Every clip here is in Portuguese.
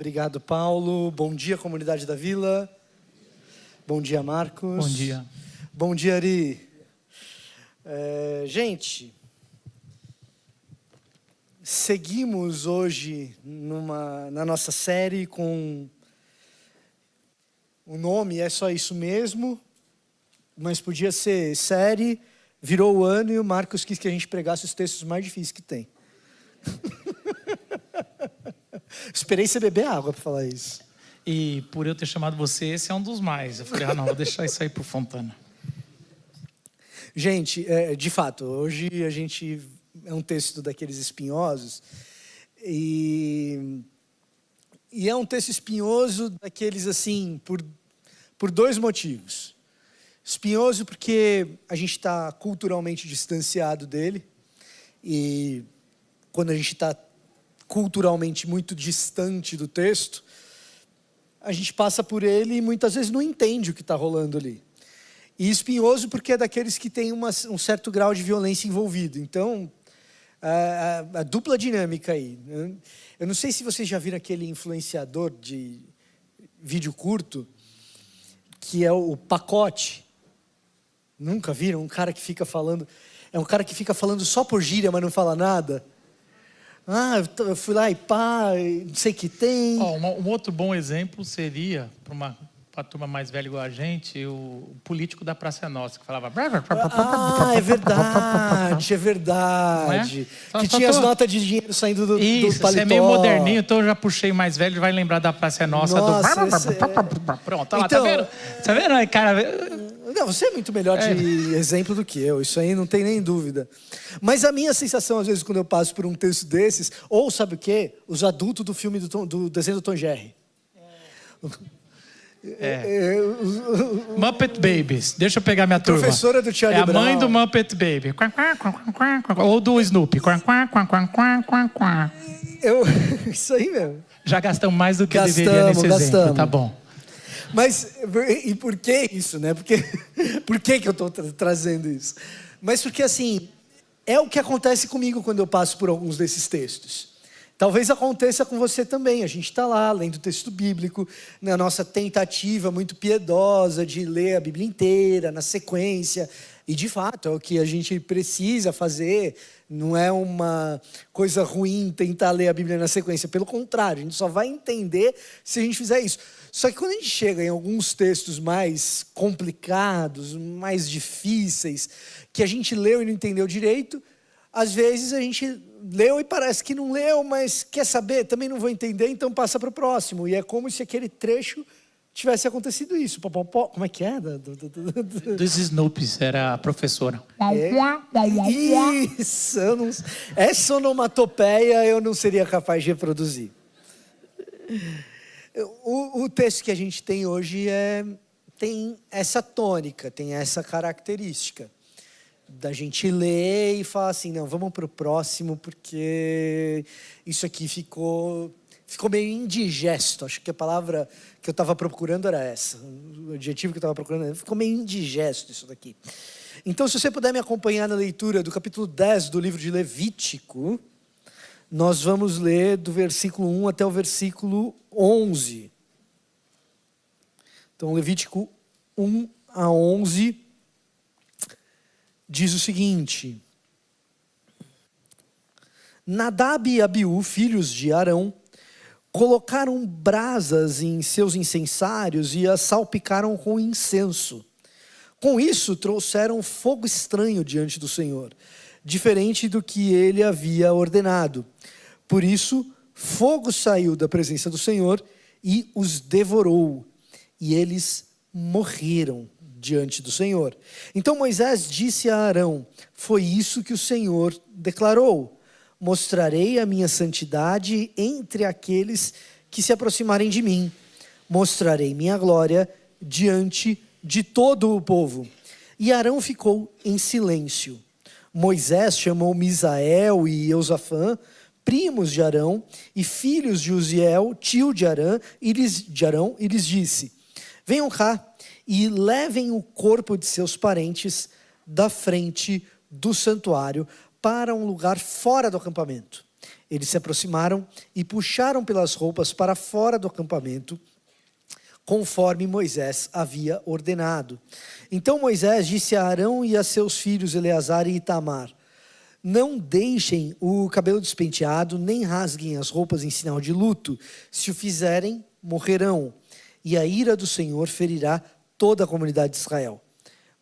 Obrigado, Paulo. Bom dia, comunidade da Vila. Bom dia, Marcos. Bom dia. Bom dia, Ari. Gente, seguimos hoje na nossa série com o nome, é só isso mesmo, mas podia ser série, virou o ano e o Marcos quis que a gente pregasse os textos mais difíceis que tem. Esperei você beber água para falar isso. E por eu ter chamado você, esse é um dos mais. Eu falei, não, vou deixar isso aí pro Fontana. Gente, de fato, hoje a gente é um texto daqueles espinhosos e é um texto espinhoso daqueles assim, por dois motivos. Espinhoso porque a gente está culturalmente distanciado dele e quando a gente está culturalmente muito distante do texto, a gente passa por ele e muitas vezes não entende o que está rolando ali. E espinhoso porque é daqueles que tem um certo grau de violência envolvido. Então, a dupla dinâmica aí. Eu não sei se vocês já viram aquele influenciador de vídeo curto, que é o Pacote. Nunca viram? Um cara que fica falando... É um cara que fica falando só por gíria, mas não fala nada. Eu fui lá e pá, não sei o que tem. Um outro bom exemplo seria, para a turma mais velha igual a gente, o político da Praça é Nossa, que falava... É verdade, é verdade. Não é? Que tinha as notas de dinheiro saindo do paletó. Isso é meio moderninho, então eu já puxei mais velho, vai lembrar da Praça é Nossa. Pronto, tá lá, então, tá vendo? Tá vendo aí, cara? Não, você é muito melhor de exemplo do que eu, isso aí não tem nem dúvida. Mas a minha sensação, às vezes, quando eu passo por um texto desses, ou sabe o quê? Os adultos do filme do desenho do Tom Jerry. Muppet Babies. Deixa eu pegar minha turma. Professora do Charlie Brown. É a mãe do Muppet Baby. Ou do Snoopy. Isso aí mesmo. Já gastamos mais do que deveria nesse exemplo. Tá bom. Mas, e por que isso, né? Por que eu estou trazendo isso? Mas porque, assim, é o que acontece comigo quando eu passo por alguns desses textos. Talvez aconteça com você também. A gente está lá, lendo o texto bíblico, na nossa tentativa muito piedosa de ler a Bíblia inteira, na sequência. E, de fato, é o que a gente precisa fazer. Não é uma coisa ruim tentar ler a Bíblia na sequência. Pelo contrário, a gente só vai entender se a gente fizer isso. Só que quando a gente chega em alguns textos mais complicados, mais difíceis, que a gente leu e não entendeu direito, às vezes a gente leu e parece que não leu, mas quer saber, também não vou entender, então passa para o próximo. E é como se aquele trecho tivesse acontecido isso. Como é que é? Dos Snoops, era a professora. Isso, essa onomatopeia eu não seria capaz de reproduzir. O texto que a gente tem hoje tem essa tônica, tem essa característica. Da gente ler e falar assim, não, vamos para o próximo, porque isso aqui ficou meio indigesto. Acho que a palavra que eu estava procurando era essa. O adjetivo que eu estava procurando ficou meio indigesto isso daqui. Então, se você puder me acompanhar na leitura do capítulo 10 do livro de Levítico, nós vamos ler do versículo 1 até o versículo 11. Então, Levítico 1 a 11 diz o seguinte: Nadab e Abiú, filhos de Arão, colocaram brasas em seus incensários e as salpicaram com incenso. Com isso, trouxeram fogo estranho diante do Senhor, diferente do que ele havia ordenado. Por isso, fogo saiu da presença do Senhor e os devorou, e eles morreram diante do Senhor. Então Moisés disse a Arão: foi isso que o Senhor declarou: mostrarei a minha santidade entre aqueles que se aproximarem de mim. Mostrarei minha glória diante de todo o povo. E Arão ficou em silêncio. Moisés chamou Misael e Eusafã, primos de Arão, e filhos de Uziel, tio de Arão, e lhes disse: venham cá e levem o corpo de seus parentes da frente do santuário para um lugar fora do acampamento. Eles se aproximaram e puxaram pelas roupas para fora do acampamento, conforme Moisés havia ordenado. Então Moisés disse a Arão e a seus filhos Eleazar e Itamar: não deixem o cabelo despenteado, nem rasguem as roupas em sinal de luto. Se o fizerem, morrerão. E a ira do Senhor ferirá toda a comunidade de Israel.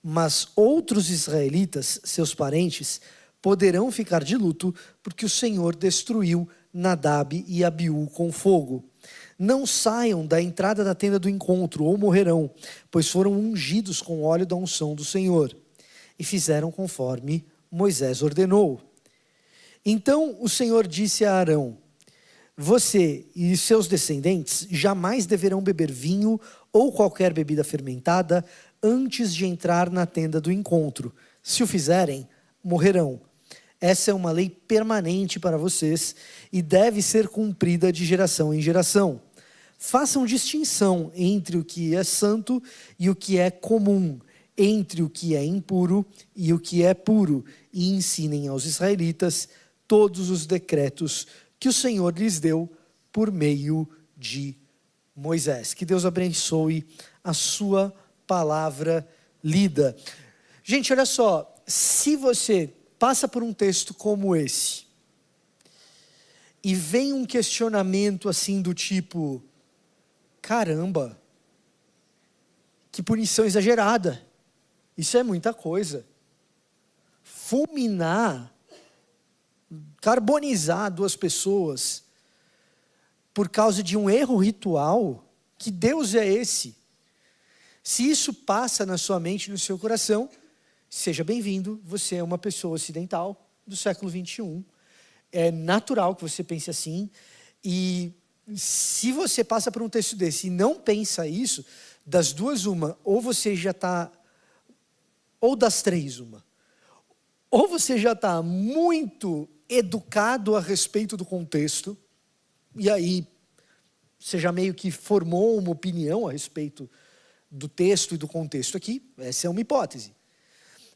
Mas outros israelitas, seus parentes, poderão ficar de luto, porque o Senhor destruiu Nadab e Abiú com fogo. Não saiam da entrada da tenda do encontro, ou morrerão, pois foram ungidos com óleo da unção do Senhor. E fizeram conforme Moisés ordenou. Então o Senhor disse a Arão: você e seus descendentes jamais deverão beber vinho ou qualquer bebida fermentada antes de entrar na tenda do encontro. Se o fizerem, morrerão. Essa é uma lei permanente para vocês e deve ser cumprida de geração em geração. Façam distinção entre o que é santo e o que é comum, entre o que é impuro e o que é puro, e ensinem aos israelitas todos os decretos que o Senhor lhes deu por meio de Moisés. Que Deus abençoe a sua palavra lida. Gente, olha só, se você passa por um texto como esse e vem um questionamento assim do tipo: caramba, que punição exagerada, isso é muita coisa. Fulminar, carbonizar duas pessoas por causa de um erro ritual, que Deus é esse? Se isso passa na sua mente, no seu coração, seja bem-vindo, você é uma pessoa ocidental do século 21. É natural que você pense assim. E se você passa por um texto desse e não pensa isso, das duas uma, ou você já está, ou das três uma, ou você já está muito educado a respeito do contexto, e aí você já meio que formou uma opinião a respeito do texto e do contexto aqui. Essa é uma hipótese.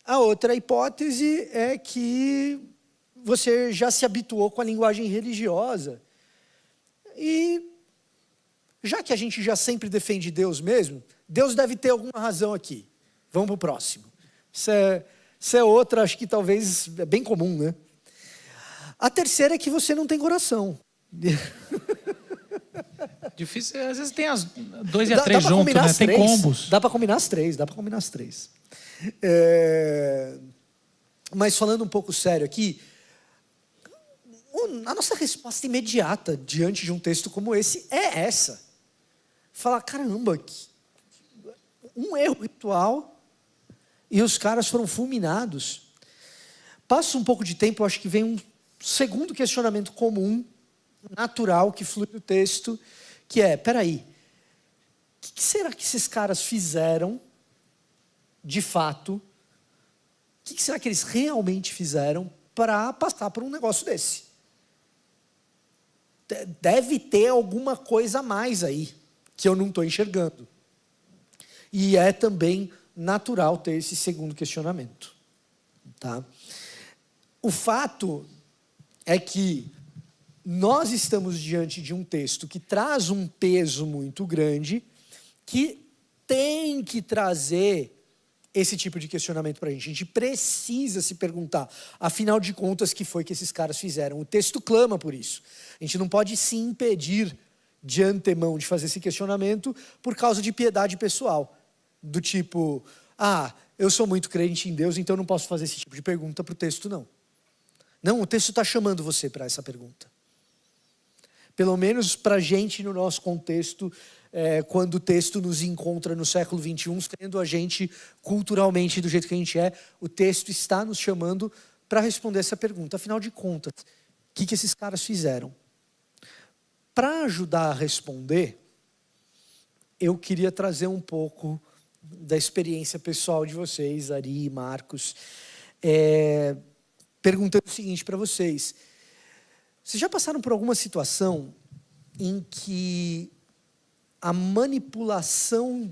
A outra hipótese é que você já se habituou com a linguagem religiosa. E já que a gente já sempre defende Deus mesmo, Deus deve ter alguma razão aqui. Vamos para o próximo. Isso é outra, acho que talvez é bem comum, né? A terceira é que você não tem coração. Difícil, às vezes tem as 2 e a 3 juntos, né? Tem combos. Dá para combinar as três, Mas falando um pouco sério aqui, a nossa resposta imediata diante de um texto como esse é essa. Falar, caramba, um erro ritual e os caras foram fulminados. Passa um pouco de tempo, eu acho que vem um segundo questionamento comum, natural, que flui do texto, que é: peraí, o que será que esses caras fizeram de fato? O que será que eles realmente fizeram para passar por um negócio desse? Deve ter alguma coisa a mais aí, que eu não estou enxergando. E é também natural ter esse segundo questionamento. Tá? O fato é que nós estamos diante de um texto que traz um peso muito grande, que tem que trazer esse tipo de questionamento para a gente. A gente precisa se perguntar, afinal de contas, o que foi que esses caras fizeram? O texto clama por isso. A gente não pode se impedir de antemão de fazer esse questionamento por causa de piedade pessoal. Do tipo, eu sou muito crente em Deus, então eu não posso fazer esse tipo de pergunta para o texto, não. Não, o texto está chamando você para essa pergunta. Pelo menos para a gente, no nosso contexto, quando o texto nos encontra no século 21, sendo a gente culturalmente do jeito que a gente é, o texto está nos chamando para responder essa pergunta. Afinal de contas, o que esses caras fizeram? Para ajudar a responder, eu queria trazer um pouco da experiência pessoal de vocês, Ari e Marcos, perguntando o seguinte para vocês: vocês já passaram por alguma situação em que a manipulação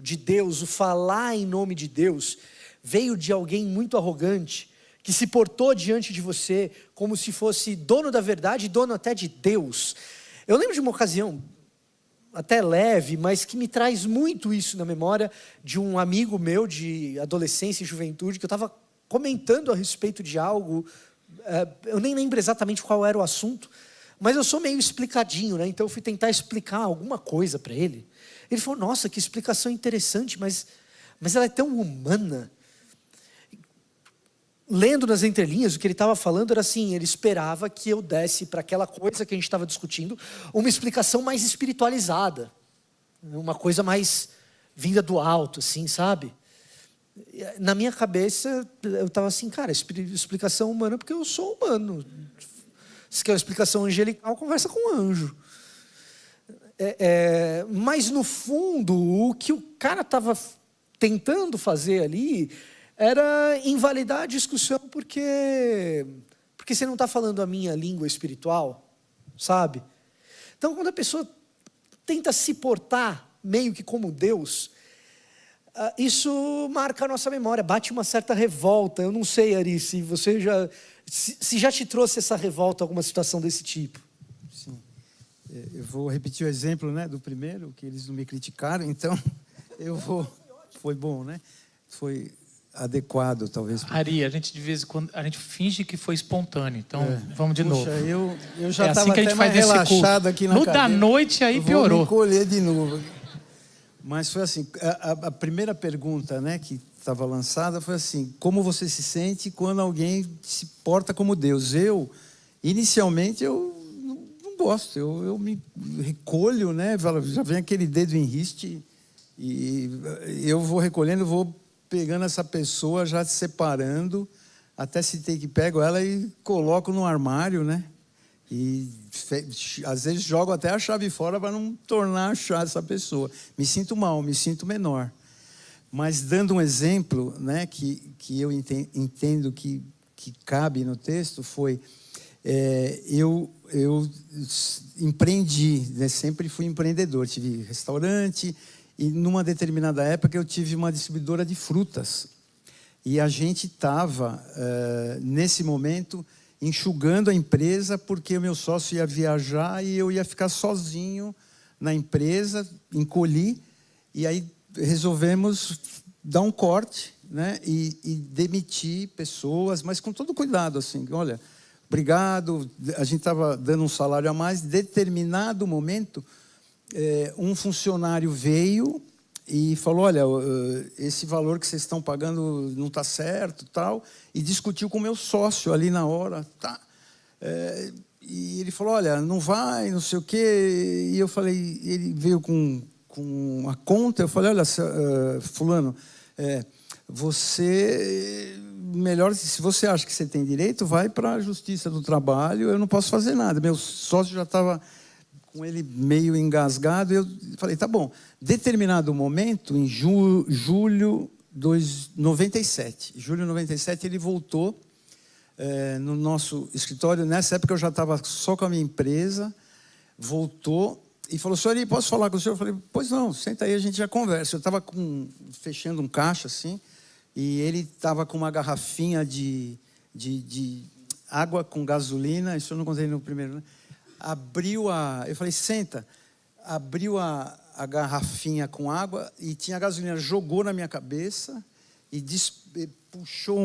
de Deus, o falar em nome de Deus, veio de alguém muito arrogante, que se portou diante de você como se fosse dono da verdade, dono até de Deus. Eu lembro de uma ocasião, até leve, mas que me traz muito isso na memória, de um amigo meu de adolescência e juventude, que eu estava comentando a respeito de algo, eu nem lembro exatamente qual era o assunto, mas eu sou meio explicadinho, né? Então eu fui tentar explicar alguma coisa para ele. Ele falou, nossa, que explicação interessante, mas ela é tão humana. Lendo nas entrelinhas, o que ele estava falando era assim, ele esperava que eu desse para aquela coisa que a gente estava discutindo uma explicação mais espiritualizada, uma coisa mais vinda do alto, assim, sabe? Na minha cabeça, eu estava assim, cara, explicação humana porque eu sou humano. Se quer uma explicação angelical, conversa com um anjo. Mas no fundo, o que o cara estava tentando fazer ali era invalidar a discussão porque você não está falando a minha língua espiritual, sabe? Então, quando a pessoa tenta se portar meio que como Deus, isso marca a nossa memória, bate uma certa revolta. Eu não sei, Ari, se você se já te trouxe essa revolta, alguma situação desse tipo. Sim. Eu vou repetir o exemplo, né, do primeiro, que eles não me criticaram, então foi bom, né? Foi adequado, talvez. Ari, a gente de vez em quando a gente finge que foi espontâneo, então vamos de novo. Eu já estava assim que a gente até mais faz relaxado aqui na No cadeira. da noite aí piorou. Vou me encolher de novo. Mas foi assim, a primeira pergunta, né, que estava lançada foi assim, como você se sente quando alguém se porta como Deus? Inicialmente, eu não gosto, eu me recolho, né, já vem aquele dedo em riste, e eu vou recolhendo, vou pegando essa pessoa, já separando, até se tem que pego ela e coloco no armário, né, e às vezes jogo até a chave fora para não tornar a chave essa pessoa. Me sinto mal, me sinto menor. Mas dando um exemplo, né, que eu entendo que cabe no texto, foi eu empreendi, né, sempre fui empreendedor, tive restaurante e numa determinada época eu tive uma distribuidora de frutas. E a gente estava, nesse momento, enxugando a empresa porque o meu sócio ia viajar e eu ia ficar sozinho na empresa, encolhi, e aí resolvemos dar um corte, né, e demitir pessoas, mas com todo cuidado, assim, olha, obrigado, a gente estava dando um salário a mais, determinado momento, um funcionário veio e falou, olha, esse valor que vocês estão pagando não está certo, tal, e discutiu com o meu sócio ali na hora, tá? E ele falou, olha, não vai, não sei o quê, e eu falei, ele veio com a conta, eu falei, olha, fulano, você, melhor, se você acha que você tem direito, vai para a Justiça do Trabalho, eu não posso fazer nada, meu sócio já estava com ele meio engasgado, eu falei, tá bom. Determinado momento, em julho de 97, ele voltou no nosso escritório. Nessa época eu já estava só com a minha empresa, voltou e falou, senhor, posso falar com o senhor? Eu falei, pois não, senta aí, a gente já conversa. Eu estava fechando um caixa assim, e ele estava com uma garrafinha de água com gasolina, isso eu não contei no primeiro, né? Eu falei, senta, abriu a garrafinha com água e tinha gasolina, jogou na minha cabeça e puxou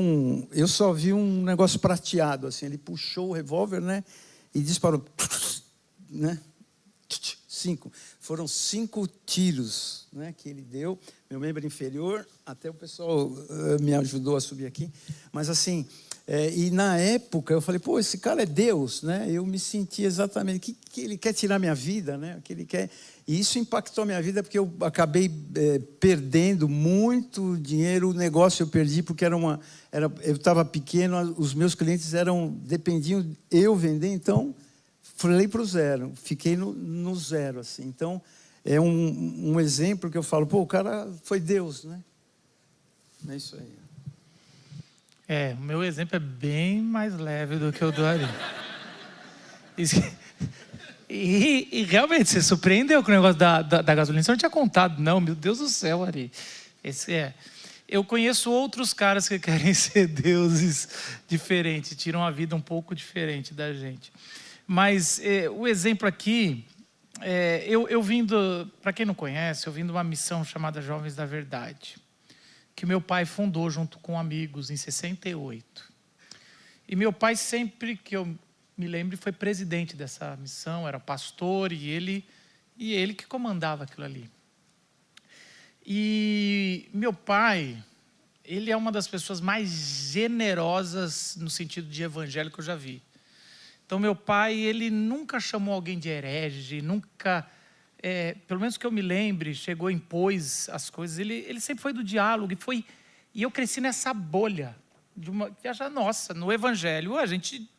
eu só vi um negócio prateado, assim, ele puxou o revólver, né, e disparou, né, 5, foram 5 tiros, né, que ele deu, meu membro inferior, até o pessoal me ajudou a subir aqui, mas assim, e na época eu falei, pô, esse cara é Deus, né? Eu me senti exatamente, que ele quer tirar minha vida, né? Que ele quer, e isso impactou minha vida porque eu acabei perdendo muito dinheiro, o negócio eu perdi porque eu estava pequeno, os meus clientes dependiam eu vender, então falei para o zero, fiquei no zero, assim. Então é um exemplo que eu falo, pô, o cara foi Deus, né? É isso aí. O meu exemplo é bem mais leve do que o do Ari. E realmente, você surpreendeu com o negócio da gasolina. Você não tinha contado, não. Meu Deus do céu, Ari. eu conheço outros caras que querem ser deuses diferentes, tiram a vida um pouco diferente da gente. Mas o exemplo aqui, eu vim para quem não conhece, eu vim de uma missão chamada Jovens da Verdade, que meu pai fundou junto com amigos em 68. E meu pai, sempre que eu me lembro, foi presidente dessa missão, era pastor, e ele que comandava aquilo ali. E meu pai, ele é uma das pessoas mais generosas no sentido de evangelho que eu já vi. Então, meu pai, ele nunca chamou alguém de herege, nunca, pelo menos que eu me lembre, chegou e impôs as coisas. Ele sempre foi do diálogo, e eu cresci nessa bolha. Nossa, no evangelho a gente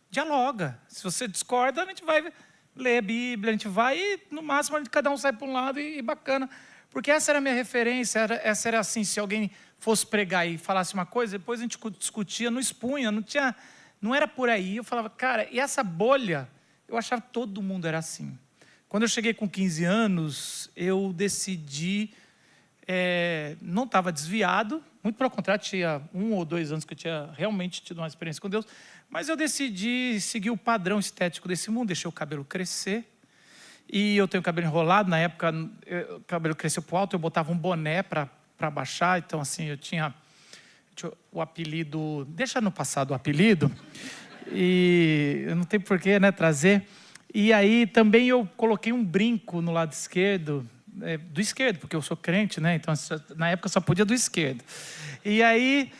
dialoga. Se você discorda, a gente vai ler a Bíblia, a gente vai e, no máximo, cada um sai para um lado e bacana. Porque essa era a minha referência, essa era assim, se alguém fosse pregar e falasse uma coisa, depois a gente discutia, não expunha, não era por aí. Eu falava, cara, e essa bolha, eu achava que todo mundo era assim. Quando eu cheguei com 15 anos, eu decidi, não estava desviado, muito pelo contrário, tinha 1 ou 2 anos que eu tinha realmente tido uma experiência com Deus, mas eu decidi seguir o padrão estético desse mundo, deixei o cabelo crescer, e eu tenho o cabelo enrolado, na época o cabelo cresceu para o alto, eu botava um boné para baixar, então assim, eu tinha o apelido, deixa no passado o apelido, e não tem porquê, né, trazer. E aí também eu coloquei um brinco no lado esquerdo, do esquerdo, porque eu sou crente, né, então na época só podia do esquerdo. E aí,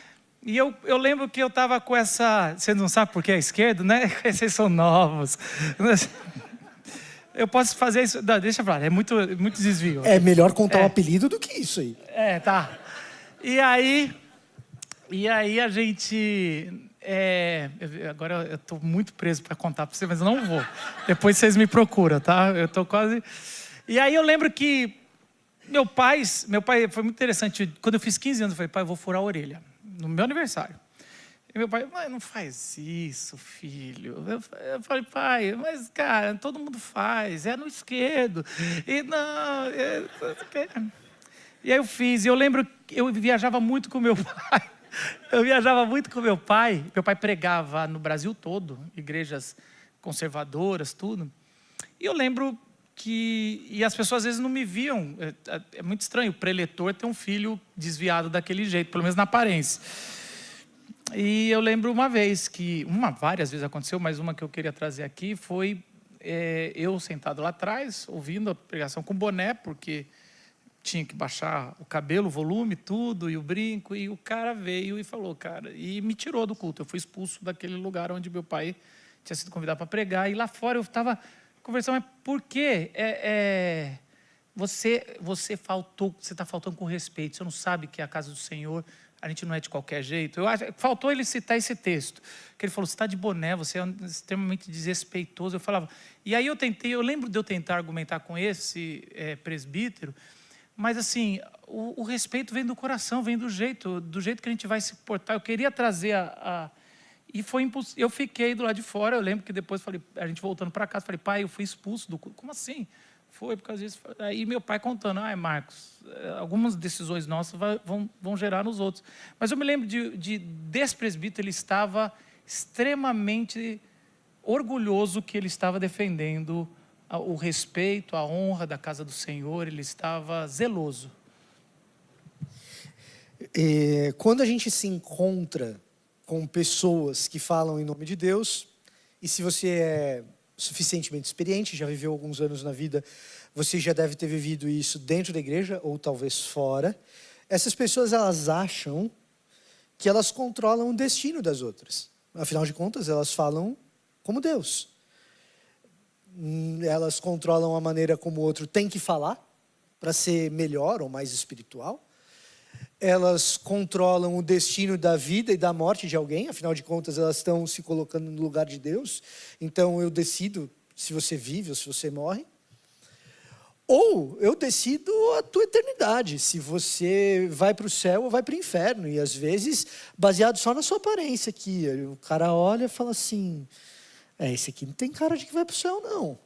eu lembro que eu estava com essa, você não sabe por que é esquerdo, né, vocês são novos. Eu posso fazer isso, não, deixa pra lá, é muito desvio. É melhor contar o apelido do que isso aí. Tá. E aí a gente... agora eu estou muito preso para contar para você, mas eu não vou. Depois vocês me procuram, tá? Eu estou quase... E aí eu lembro que meu pai foi muito interessante. Quando eu fiz 15 anos, eu falei, pai, eu vou furar a orelha. No meu aniversário. E meu pai, mas não faz isso, filho. Eu falei, pai, mas, cara, todo mundo faz. É no esquerdo. E não... E aí eu fiz. E eu lembro que eu viajava muito com meu pai. Meu pai pregava no Brasil todo, igrejas conservadoras, tudo. E eu lembro e as pessoas às vezes não me viam. É muito estranho o preletor ter um filho desviado daquele jeito, pelo menos na aparência. E eu lembro várias vezes aconteceu, mas uma que eu queria trazer aqui foi eu sentado lá atrás, ouvindo a pregação com boné, porque tinha que baixar o cabelo, o volume, tudo, e o brinco, e o cara veio e falou, cara, e me tirou do culto. Eu fui expulso daquele lugar onde meu pai tinha sido convidado para pregar, e lá fora eu estava conversando, mas por quê? Você está faltando com respeito, você não sabe que é a casa do Senhor, a gente não é de qualquer jeito. Faltou ele citar esse texto, que ele falou, você está de boné, você é extremamente desrespeitoso. Eu falava, e aí eu lembro de eu tentar argumentar com esse presbítero, mas assim, o respeito vem do coração, vem do jeito que a gente vai se portar. Eu queria trazer e foi impossível. Eu fiquei do lado de fora, eu lembro que depois a gente voltando para casa, falei, pai, eu fui expulso do culto. Como assim? Foi por causa disso. Aí meu pai contando, Marcos, algumas decisões nossas vão gerar nos outros. Mas eu me lembro desse presbítero, ele estava extremamente orgulhoso que ele estava defendendo o respeito, a honra da casa do Senhor, ele estava zeloso. Quando a gente se encontra com pessoas que falam em nome de Deus, e se você é suficientemente experiente, já viveu alguns anos na vida, você já deve ter vivido isso dentro da igreja, ou talvez fora, essas pessoas, elas acham que elas controlam o destino das outras. Afinal de contas, elas falam como Deus. Elas controlam a maneira como o outro tem que falar para ser melhor ou mais espiritual. Elas controlam o destino da vida e da morte de alguém. Afinal de contas, elas estão se colocando no lugar de Deus. Então, eu decido se você vive ou se você morre. Ou eu decido a tua eternidade, se você vai para o céu ou vai para o inferno. E às vezes, baseado só na sua aparência aqui. O cara olha e fala assim, esse aqui não tem cara de que vai para o céu, não.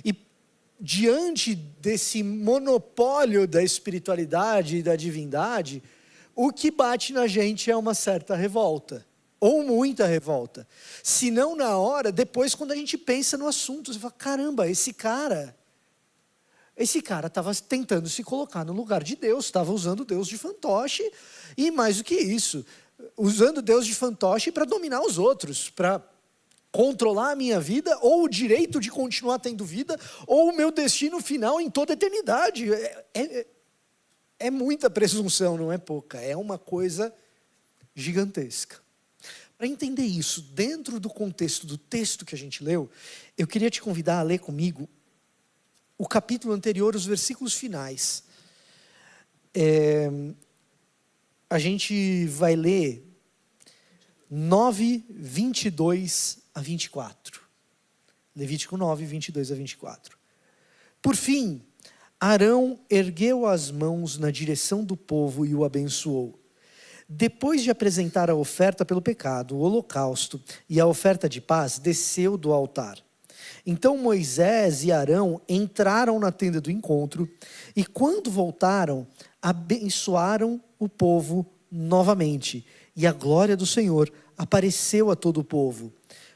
E diante desse monopólio da espiritualidade e da divindade, o que bate na gente é uma certa revolta, ou muita revolta. Se não na hora, depois quando a gente pensa no assunto, você fala, caramba, esse cara estava tentando se colocar no lugar de Deus, estava usando Deus de fantoche, e mais do que isso, usando Deus de fantoche para dominar os outros, para controlar a minha vida, ou o direito de continuar tendo vida, ou o meu destino final em toda a eternidade. É muita presunção, não é pouca, é uma coisa gigantesca. Para entender isso, dentro do contexto do texto que a gente leu, eu queria te convidar a ler comigo o capítulo anterior, os versículos finais. A gente vai ler 9, 22 a 24. Levítico 9, 22 a 24. Por fim, Arão ergueu as mãos na direção do povo e o abençoou. Depois de apresentar a oferta pelo pecado, o holocausto e a oferta de paz, desceu do altar. Então Moisés e Arão entraram na tenda do encontro e, quando voltaram, abençoaram o povo novamente. E a glória do Senhor apareceu a todo o povo.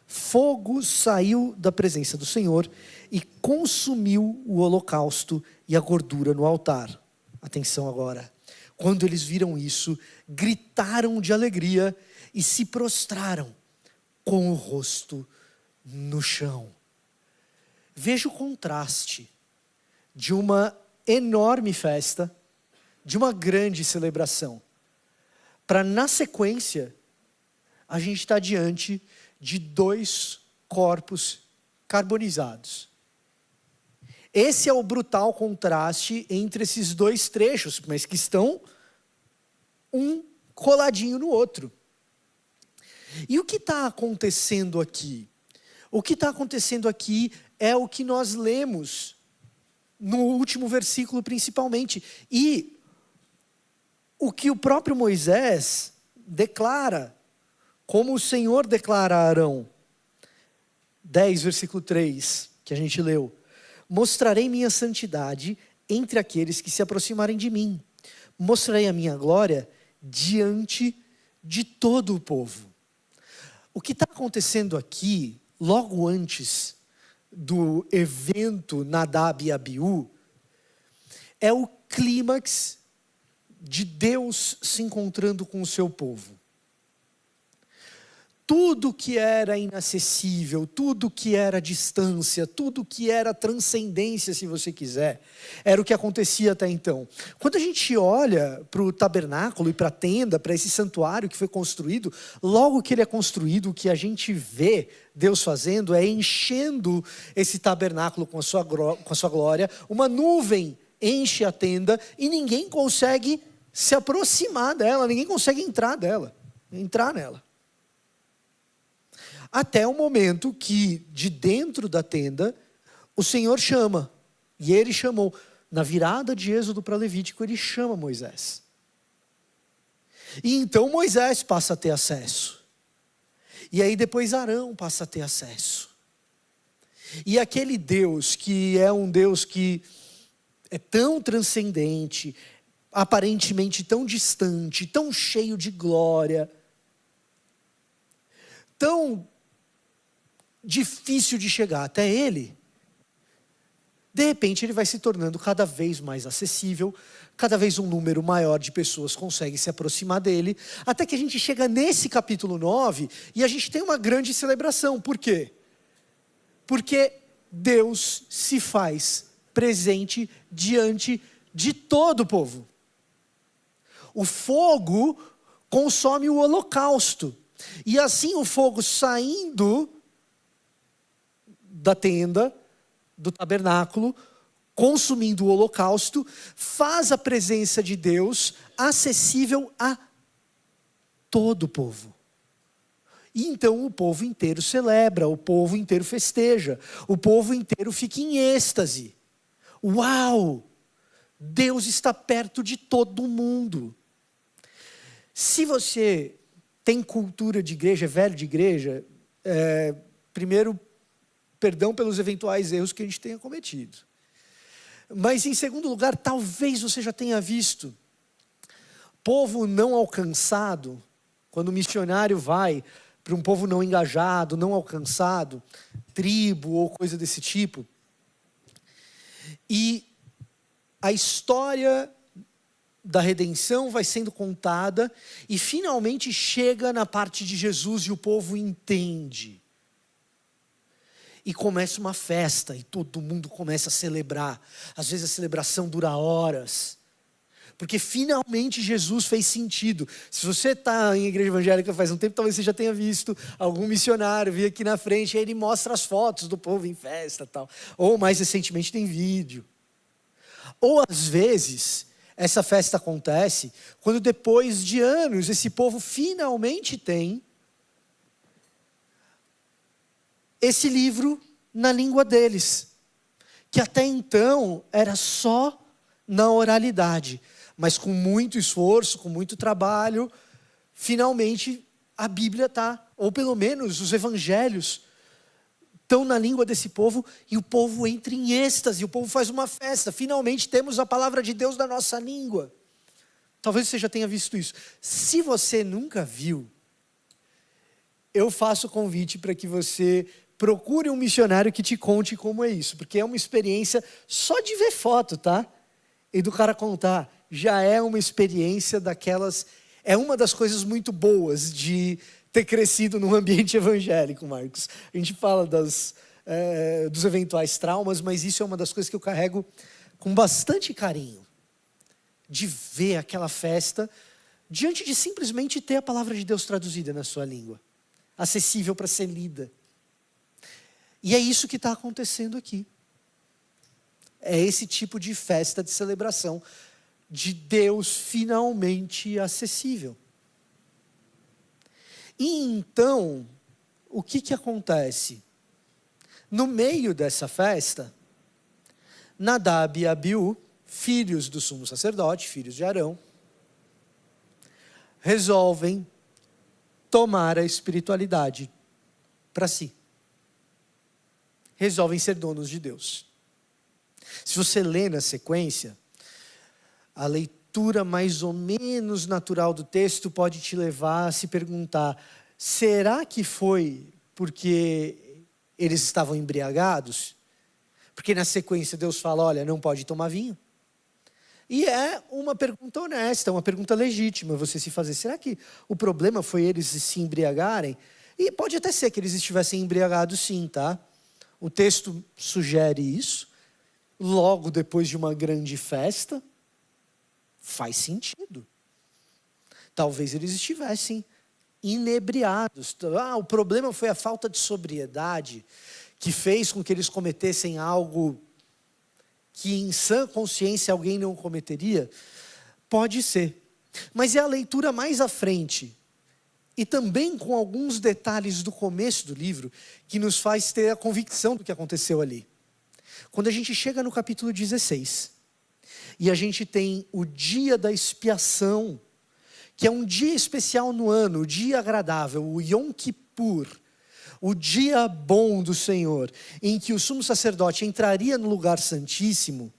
Fogo saiu da presença do Senhor e consumiu o holocausto e a gordura no altar. Atenção agora. Quando eles viram isso, gritaram de alegria e se prostraram com o rosto no chão. Veja o contraste de uma enorme festa, de uma grande celebração, para na sequência, a gente está diante de 2 corpos carbonizados. Esse é o brutal contraste entre esses 2 trechos, mas que estão um coladinho no outro. E o que está acontecendo aqui? O que está acontecendo aqui é o que nós lemos no último versículo principalmente. E o que o próprio Moisés declara, como o Senhor declara a Arão. 10, versículo 3, que a gente leu. Mostrarei minha santidade entre aqueles que se aproximarem de mim. Mostrarei a minha glória diante de todo o povo. O que está acontecendo aqui, logo antes do evento Nadab e Abiú, é o clímax de Deus se encontrando com o seu povo. Tudo que era inacessível, tudo que era distância, tudo que era transcendência, se você quiser, era o que acontecia até então. Quando a gente olha para o tabernáculo e para a tenda, para esse santuário que foi construído, logo que ele é construído, o que a gente vê Deus fazendo é enchendo esse tabernáculo com a sua glória, uma nuvem enche a tenda e ninguém consegue se aproximar dela, ninguém consegue entrar nela. Até o momento que, de dentro da tenda, o Senhor chama. E ele chamou. Na virada de Êxodo para Levítico, ele chama Moisés. E então Moisés passa a ter acesso. E aí depois Arão passa a ter acesso. E aquele Deus que é um Deus que é tão transcendente, aparentemente tão distante, tão cheio de glória, tão difícil de chegar até ele, de repente ele vai se tornando cada vez mais acessível, cada vez um número maior de pessoas consegue se aproximar dele, até que a gente chega nesse capítulo 9 e a gente tem uma grande celebração. Por quê? Porque Deus se faz presente diante de todo o povo. O fogo consome o holocausto. E assim o fogo saindo da tenda, do tabernáculo, consumindo o holocausto, faz a presença de Deus acessível a todo o povo. E então o povo inteiro celebra, o povo inteiro festeja, o povo inteiro fica em êxtase. Uau! Deus está perto de todo mundo. Se você tem cultura de igreja, é velho de igreja, primeiro, perdão pelos eventuais erros que a gente tenha cometido. Mas em segundo lugar, talvez você já tenha visto, povo não alcançado, quando o missionário vai para um povo não engajado, não alcançado, tribo ou coisa desse tipo, e a história da redenção vai sendo contada e finalmente chega na parte de Jesus e o povo entende. E começa uma festa e todo mundo começa a celebrar. Às vezes a celebração dura horas. Porque finalmente Jesus fez sentido. Se você está em igreja evangélica faz um tempo, talvez você já tenha visto algum missionário vir aqui na frente e ele mostra as fotos do povo em festa e tal. Ou mais recentemente tem vídeo. Ou às vezes essa festa acontece quando depois de anos esse povo finalmente tem esse livro na língua deles, que até então era só na oralidade, mas com muito esforço, com muito trabalho, finalmente a Bíblia está, ou pelo menos os evangelhos, estão na língua desse povo, e o povo entra em êxtase, o povo faz uma festa, finalmente temos a palavra de Deus na nossa língua. Talvez você já tenha visto isso. Se você nunca viu, eu faço o convite para que você procure um missionário que te conte como é isso, porque é uma experiência só de ver foto, tá? E do cara contar, já é uma experiência daquelas, é uma das coisas muito boas de ter crescido num ambiente evangélico, Marcos. A gente fala dos eventuais traumas, mas isso é uma das coisas que eu carrego com bastante carinho, de ver aquela festa diante de simplesmente ter a palavra de Deus traduzida na sua língua, acessível para ser lida. E é isso que está acontecendo aqui. É esse tipo de festa de celebração de Deus finalmente acessível. E então, o que acontece? No meio dessa festa, Nadab e Abiú, filhos do sumo sacerdote, filhos de Arão, resolvem tomar a espiritualidade para si. Resolvem ser donos de Deus. Se você lê na sequência, a leitura mais ou menos natural do texto pode te levar a se perguntar: será que foi porque eles estavam embriagados? Porque na sequência Deus fala, olha, não pode tomar vinho. E é uma pergunta honesta, uma pergunta legítima você se fazer. Será que o problema foi eles se embriagarem? E pode até ser que eles estivessem embriagados sim, tá? O texto sugere isso. Logo depois de uma grande festa, faz sentido. Talvez eles estivessem inebriados. O problema foi a falta de sobriedade que fez com que eles cometessem algo que em sã consciência alguém não cometeria. Pode ser. Mas é a leitura mais à frente, e também com alguns detalhes do começo do livro, que nos faz ter a convicção do que aconteceu ali. Quando a gente chega no capítulo 16, e a gente tem o dia da expiação, que é um dia especial no ano, o dia agradável, o Yom Kippur, o dia bom do Senhor, em que o sumo sacerdote entraria no lugar santíssimo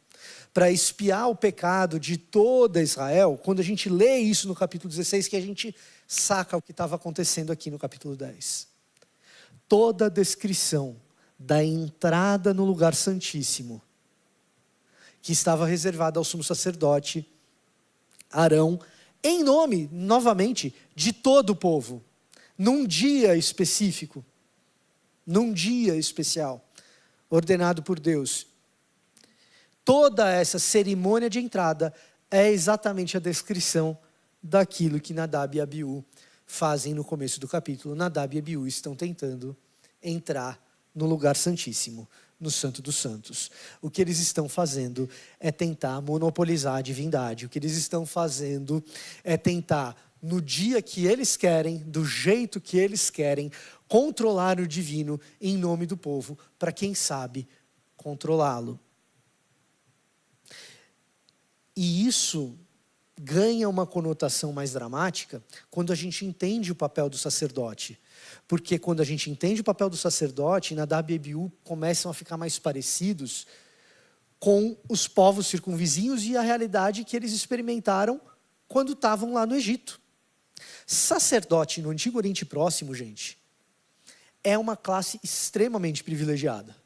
para expiar o pecado de toda Israel. Quando a gente lê isso no capítulo 16, que a gente saca o que estava acontecendo aqui no capítulo 10. Toda a descrição da entrada no lugar santíssimo, que estava reservada ao sumo sacerdote Arão, em nome, novamente, de todo o povo, num dia específico, num dia especial, ordenado por Deus. Toda essa cerimônia de entrada é exatamente a descrição daquilo que Nadab e Abiú fazem no começo do capítulo. Nadab e Abiú estão tentando entrar no lugar santíssimo, no Santo dos Santos. O que eles estão fazendo é tentar monopolizar a divindade. O que eles estão fazendo é tentar, no dia que eles querem, do jeito que eles querem, controlar o divino em nome do povo, para quem sabe controlá-lo. E isso ganha uma conotação mais dramática quando a gente entende o papel do sacerdote. Porque quando a gente entende o papel do sacerdote, Nadab e Abiú começam a ficar mais parecidos com os povos circunvizinhos e a realidade que eles experimentaram quando estavam lá no Egito. Sacerdote no Antigo Oriente Próximo, gente, é uma classe extremamente privilegiada.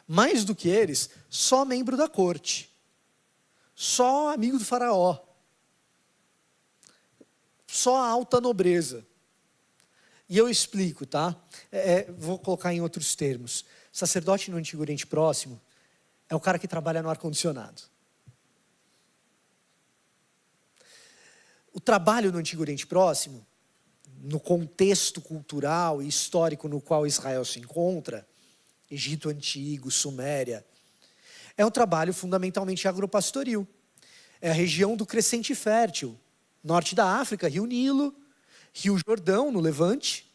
Mais do que eles, só membro da corte. Só amigo do faraó. Só a alta nobreza. E eu explico, tá? Vou colocar em outros termos. Sacerdote no Antigo Oriente Próximo é o cara que trabalha no ar-condicionado. O trabalho no Antigo Oriente Próximo, no contexto cultural e histórico no qual Israel se encontra, Egito Antigo, Suméria, é um trabalho fundamentalmente agropastoril. É a região do crescente fértil, norte da África, Rio Nilo, Rio Jordão, no Levante,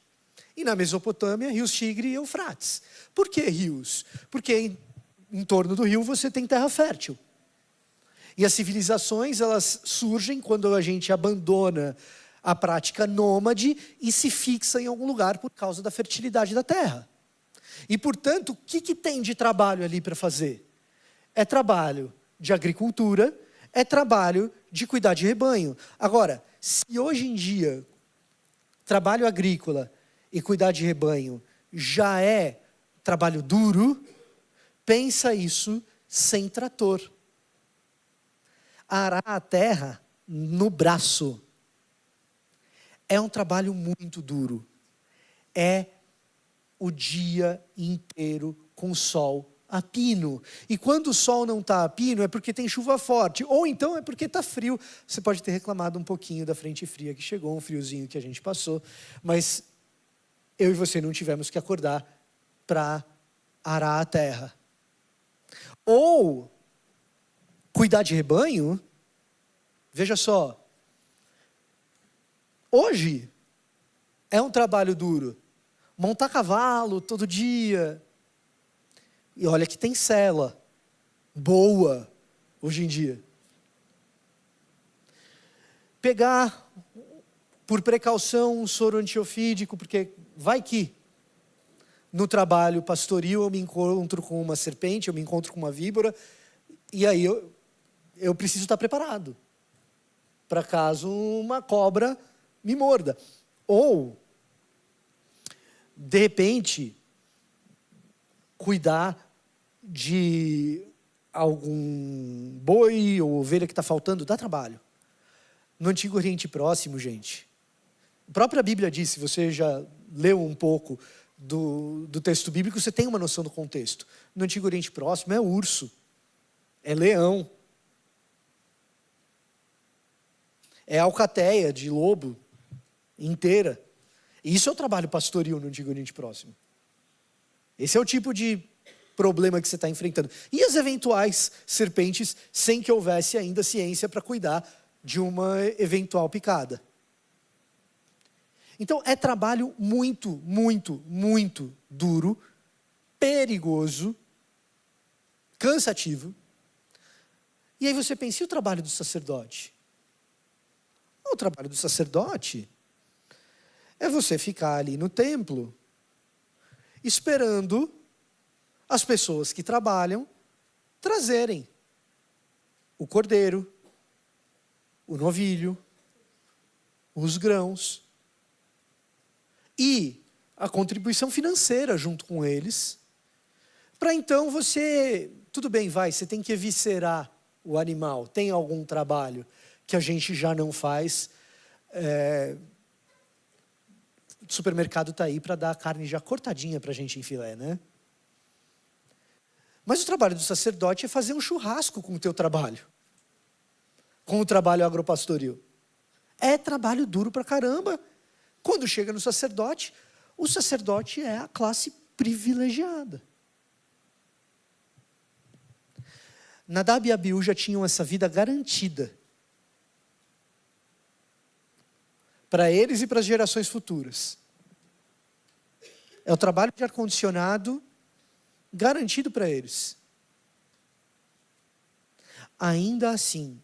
e na Mesopotâmia, rios Tigre e Eufrates. Por que rios? Porque em torno do rio você tem terra fértil. E as civilizações, elas surgem quando a gente abandona a prática nômade e se fixa em algum lugar por causa da fertilidade da terra. E, portanto, o que tem de trabalho ali para fazer? É trabalho de agricultura, é trabalho de cuidar de rebanho. Agora, se hoje em dia trabalho agrícola e cuidar de rebanho já é trabalho duro, pensa isso sem trator. Arar a terra no braço é um trabalho muito duro. É o dia inteiro com sol a pino. E quando o sol não está a pino é porque tem chuva forte, ou então é porque está frio. Você pode ter reclamado um pouquinho da frente fria que chegou, um friozinho que a gente passou, mas eu e você não tivemos que acordar para arar a terra. Ou cuidar de rebanho, veja só, hoje é um trabalho duro. Montar cavalo todo dia. E olha que tem sela boa hoje em dia. Pegar, por precaução, um soro antiofídico, porque vai que no trabalho pastoril eu me encontro com uma serpente, eu me encontro com uma víbora, e aí eu preciso estar preparado para caso uma cobra me morda. Ou, de repente, cuidar de algum boi ou ovelha que está faltando, dá trabalho. No Antigo Oriente Próximo, gente, a própria Bíblia diz, se você já leu um pouco do texto bíblico, você tem uma noção do contexto. No Antigo Oriente Próximo é urso, é leão, é alcateia de lobo inteira. E isso é o trabalho pastoril no Antigo Oriente Próximo. Esse é o tipo de problema que você está enfrentando. E as eventuais serpentes, sem que houvesse ainda ciência para cuidar de uma eventual picada. Então, é trabalho muito, muito, muito duro, perigoso, cansativo. E aí você pensa, e o trabalho do sacerdote? O trabalho do sacerdote é você ficar ali no templo, esperando as pessoas que trabalham trazerem o cordeiro, o novilho, os grãos e a contribuição financeira junto com eles, para então você, tudo bem, você tem que eviscerar o animal, tem algum trabalho que a gente já não faz, o supermercado está aí para dar a carne já cortadinha para a gente em filé, né? Mas o trabalho do sacerdote é fazer um churrasco com o teu trabalho. Com o trabalho agropastoril. É trabalho duro pra caramba. Quando chega no sacerdote, o sacerdote é a classe privilegiada. Nadab e Abiú já tinham essa vida garantida. Para eles e para as gerações futuras. É o trabalho de ar-condicionado garantido para eles. Ainda assim,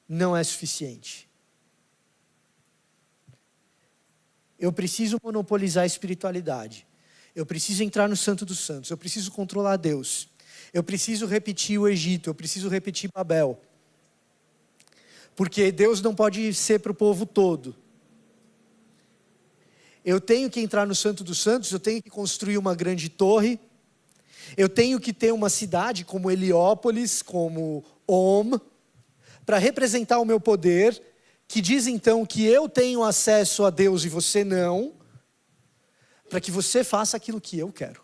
não é suficiente. Eu preciso monopolizar a espiritualidade. Eu preciso entrar no Santo dos Santos. Eu preciso controlar Deus. Eu preciso repetir o Egito, eu preciso repetir Babel. Porque Deus não pode ser para o povo todo. Eu tenho que entrar no Santo dos Santos, eu tenho que construir uma grande torre, eu tenho que ter uma cidade como Heliópolis, como Om, para representar o meu poder, que diz então que eu tenho acesso a Deus e você não, para que você faça aquilo que eu quero.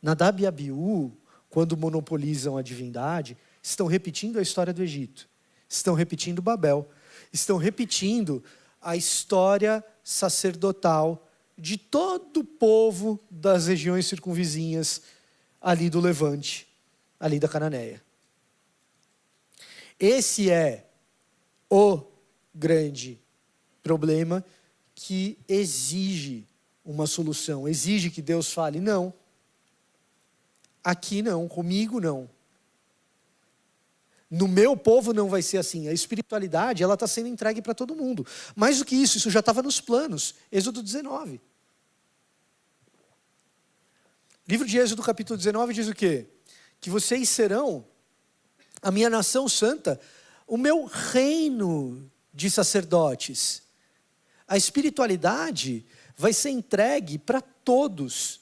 Nadab e Abiú, quando monopolizam a divindade, estão repetindo a história do Egito, estão repetindo Babel, estão repetindo a história sacerdotal de todo o povo das regiões circunvizinhas ali do Levante, ali da Cananeia. Esse é o grande problema que exige uma solução, exige que Deus fale, não, aqui não, comigo não. No meu povo não vai ser assim. A espiritualidade, ela está sendo entregue para todo mundo. Mais do que isso já estava nos planos. Êxodo 19. Livro de Êxodo, capítulo 19, diz o quê? Que vocês serão a minha nação santa, o meu reino de sacerdotes. A espiritualidade vai ser entregue para todos.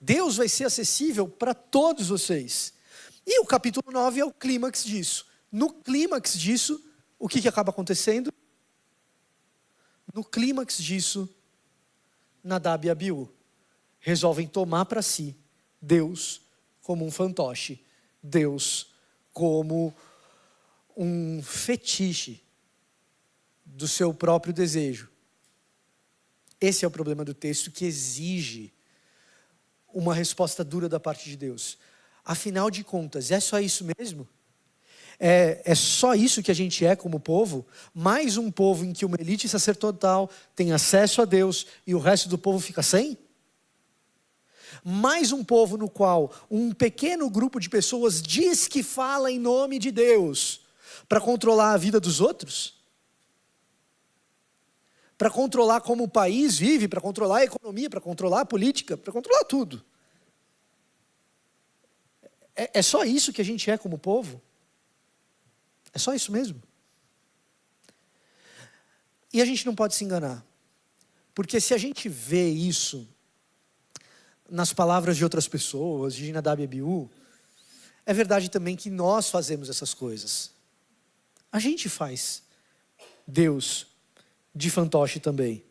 Deus vai ser acessível para todos vocês. E o capítulo 9 é o clímax disso. No clímax disso, o que acaba acontecendo? No clímax disso, Nadab e Abiú resolvem tomar para si Deus como um fantoche, Deus como um fetiche do seu próprio desejo. Esse é o problema do texto que exige uma resposta dura da parte de Deus. Afinal de contas, é só isso mesmo? É só isso que a gente é como povo? Mais um povo em que uma elite sacerdotal tem acesso a Deus e o resto do povo fica sem? Mais um povo no qual um pequeno grupo de pessoas diz que fala em nome de Deus para controlar a vida dos outros? Para controlar como o país vive, para controlar a economia, para controlar a política, para controlar tudo. É só isso que a gente é como povo? É só isso mesmo? E a gente não pode se enganar. Porque se a gente vê isso nas palavras de outras pessoas, de Nadab e Abiú, é verdade também que nós fazemos essas coisas. A gente faz Deus de fantoche também.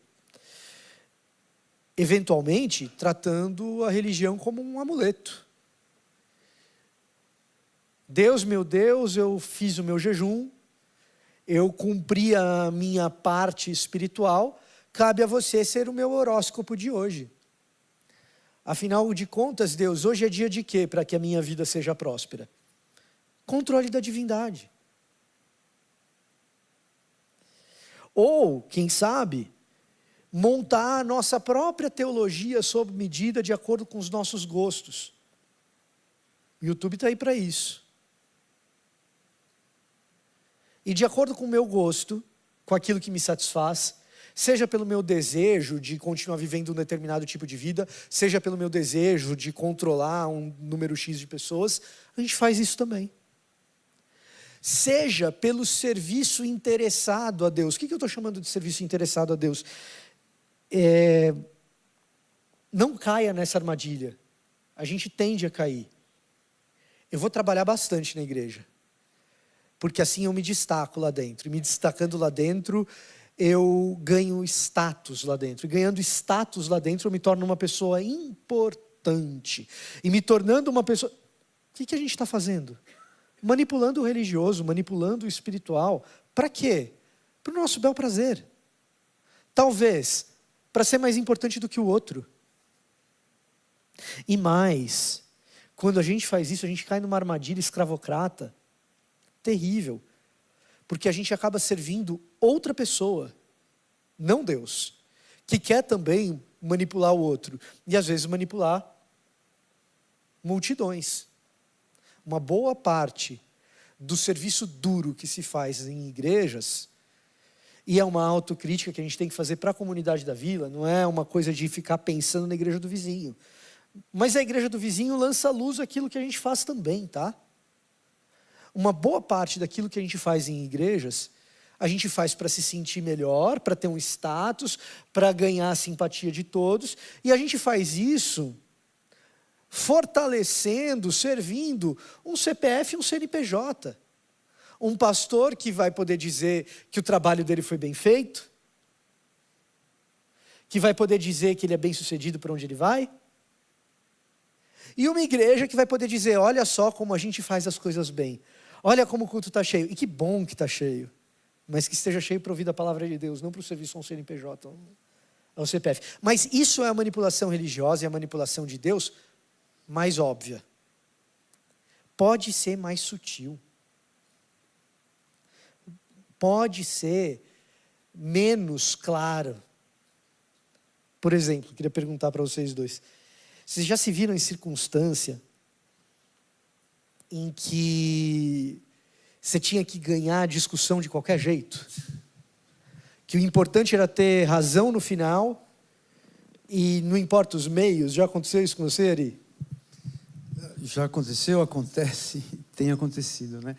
Eventualmente, tratando a religião como um amuleto. Deus, meu Deus, eu fiz o meu jejum, eu cumpri a minha parte espiritual, cabe a você ser o meu horóscopo de hoje. Afinal de contas, Deus, hoje é dia de quê para que a minha vida seja próspera? Controle da divindade. Ou, quem sabe, montar a nossa própria teologia sob medida de acordo com os nossos gostos. O YouTube está aí para isso. E de acordo com o meu gosto, com aquilo que me satisfaz, seja pelo meu desejo de continuar vivendo um determinado tipo de vida, seja pelo meu desejo de controlar um número X de pessoas, a gente faz isso também. Seja pelo serviço interessado a Deus. O que eu estou chamando de serviço interessado a Deus? Não caia nessa armadilha. A gente tende a cair. Eu vou trabalhar bastante na igreja. Porque assim eu me destaco lá dentro. E me destacando lá dentro, eu ganho status lá dentro. E ganhando status lá dentro, eu me torno uma pessoa importante. E me tornando uma pessoa... O que a gente está fazendo? Manipulando o religioso, manipulando o espiritual. Para quê? Para o nosso bel prazer. Talvez para ser mais importante do que o outro. E mais, quando a gente faz isso, a gente cai numa armadilha escravocrata terrível. Porque a gente acaba servindo outra pessoa, não Deus, que quer também manipular o outro. E às vezes manipular multidões. Uma boa parte do serviço duro que se faz em igrejas e é uma autocrítica que a gente tem que fazer para a comunidade da vila, não é uma coisa de ficar pensando na igreja do vizinho. Mas a igreja do vizinho lança à luz aquilo que a gente faz também, tá? Uma boa parte daquilo que a gente faz em igrejas, a gente faz para se sentir melhor, para ter um status, para ganhar a simpatia de todos, e a gente faz isso fortalecendo, servindo um CPF e um CNPJ. Um pastor que vai poder dizer que o trabalho dele foi bem feito, que vai poder dizer que ele é bem sucedido por onde ele vai, e uma igreja que vai poder dizer, olha só como a gente faz as coisas bem, olha como o culto está cheio, e que bom que está cheio, mas que esteja cheio para ouvir da palavra de Deus, não para o serviço a um CNPJ, a um CPF. Mas isso é a manipulação religiosa e a manipulação de Deus mais óbvia. Pode ser mais sutil. Pode ser menos clara. Por exemplo, queria perguntar para vocês dois. Vocês já se viram em circunstância em que você tinha que ganhar a discussão de qualquer jeito? Que o importante era ter razão no final e não importa os meios? Já aconteceu isso com você, Ari? Já aconteceu, acontece, tem acontecido, né?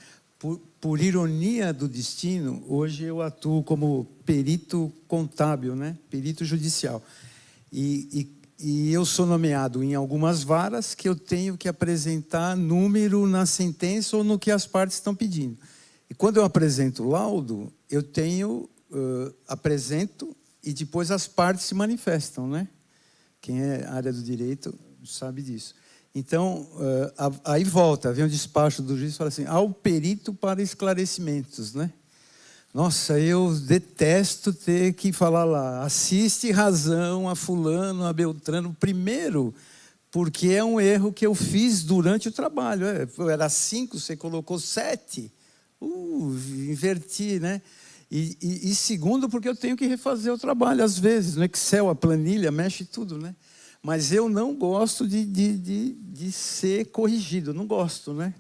Por ironia do destino, hoje eu atuo como perito contábil, né? Perito judicial. E eu sou nomeado em algumas varas que eu tenho que apresentar número na sentença ou no que as partes estão pedindo. E quando eu apresento o laudo, eu apresento e depois as partes se manifestam, né? Quem é área do direito sabe disso. Então, aí vem o despacho do juiz e fala assim, ao perito para esclarecimentos, né? Nossa, eu detesto ter que falar lá, assiste razão a fulano, a Beltrano, primeiro, porque é um erro que eu fiz durante o trabalho. Era 5, você colocou 7. Inverti, né? E segundo, porque eu tenho que refazer o trabalho, às vezes. No Excel, a planilha, mexe tudo, né? Mas eu não gosto de ser corrigido, não gosto, né?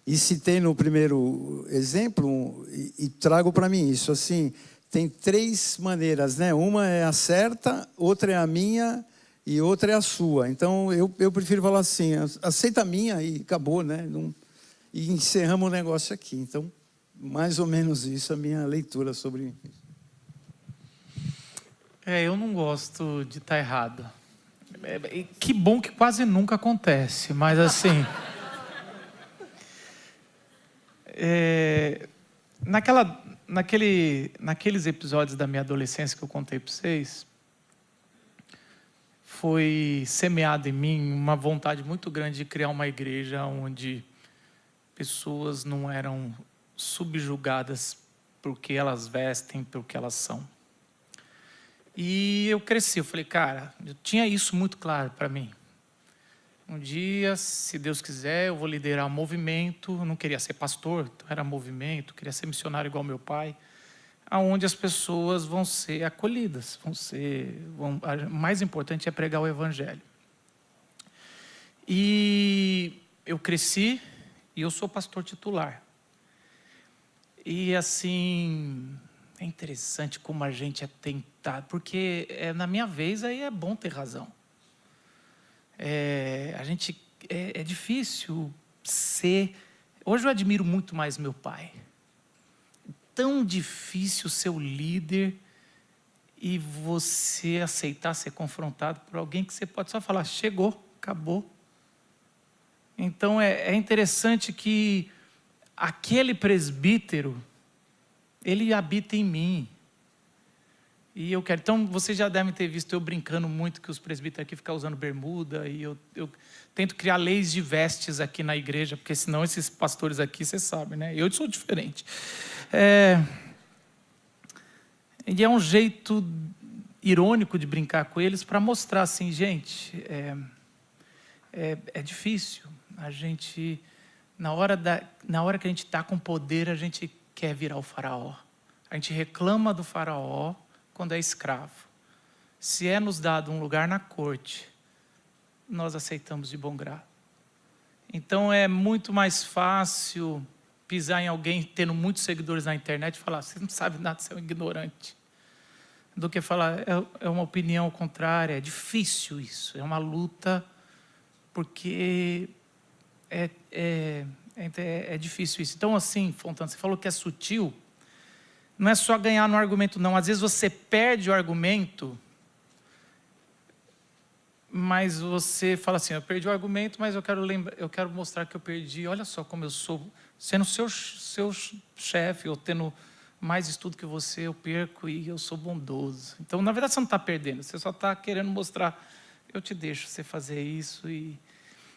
E citei no primeiro exemplo, e trago para mim isso, assim, tem 3 maneiras, né? Uma é a certa, outra é a minha e outra é a sua. Então, eu prefiro falar assim, aceita a minha e acabou, né? E encerramos o negócio aqui. Então, mais ou menos isso, a minha leitura sobre isso. Eu não gosto de estar errado. Que bom que quase nunca acontece, mas assim... naqueles episódios da minha adolescência que eu contei para vocês, foi semeado em mim uma vontade muito grande de criar uma igreja onde pessoas não eram subjugadas por que elas vestem, pelo que elas são. E eu cresci, eu falei, cara, eu tinha isso muito claro para mim. Um dia, se Deus quiser, eu vou liderar um movimento. Eu não queria ser pastor, então era movimento. Queria ser missionário igual meu pai, aonde as pessoas vão ser acolhidas. O mais importante é pregar o evangelho. E eu cresci e eu sou pastor titular. E assim, é interessante como a gente é tentado, porque na minha vez aí é bom ter razão. É difícil ser... Hoje eu admiro muito mais meu pai. Tão difícil ser o líder e você aceitar ser confrontado por alguém que você pode só falar, chegou, acabou. Então é interessante que aquele presbítero, ele habita em mim. E eu quero... Então, vocês já devem ter visto eu brincando muito que os presbíteros aqui ficam usando bermuda. E eu tento criar leis de vestes aqui na igreja, porque senão esses pastores aqui, vocês sabem, né? Eu sou diferente. E é um jeito irônico de brincar com eles para mostrar assim, gente, é difícil. A gente, na hora que a gente está com poder, a gente quer virar o faraó. A gente reclama do faraó quando é escravo. Se é nos dado um lugar na corte, nós aceitamos de bom grado. Então é muito mais fácil pisar em alguém tendo muitos seguidores na internet e falar, você não sabe nada, você é um ignorante. Do que falar, é uma opinião contrária. É difícil isso, é uma luta, porque é difícil isso. Então, assim, Fontana, você falou que é sutil, não é só ganhar no argumento, não. Às vezes você perde o argumento, mas você fala assim, eu perdi o argumento, mas eu quero mostrar que eu perdi. Olha só como eu sou, sendo seu chefe, ou tendo mais estudo que você, eu perco e eu sou bondoso. Então, na verdade, você não está perdendo, você só está querendo mostrar, eu te deixo você fazer isso.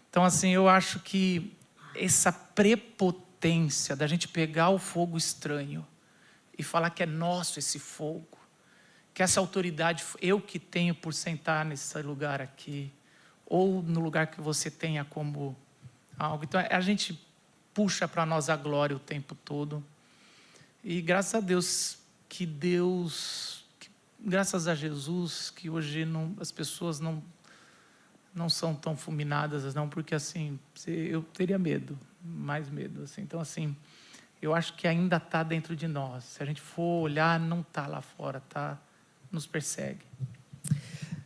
Então, assim, eu acho que essa prepotência da gente pegar o fogo estranho e falar que é nosso esse fogo, que essa autoridade eu que tenho por sentar nesse lugar aqui, ou no lugar que você tenha como algo. Então, a gente puxa para nós a glória o tempo todo. E graças a Deus, graças a Jesus, que hoje as pessoas não são tão fulminadas, não, porque assim, eu teria medo, mais medo. Assim. Então, assim, eu acho que ainda está dentro de nós. Se a gente for olhar, não está lá fora, nos persegue.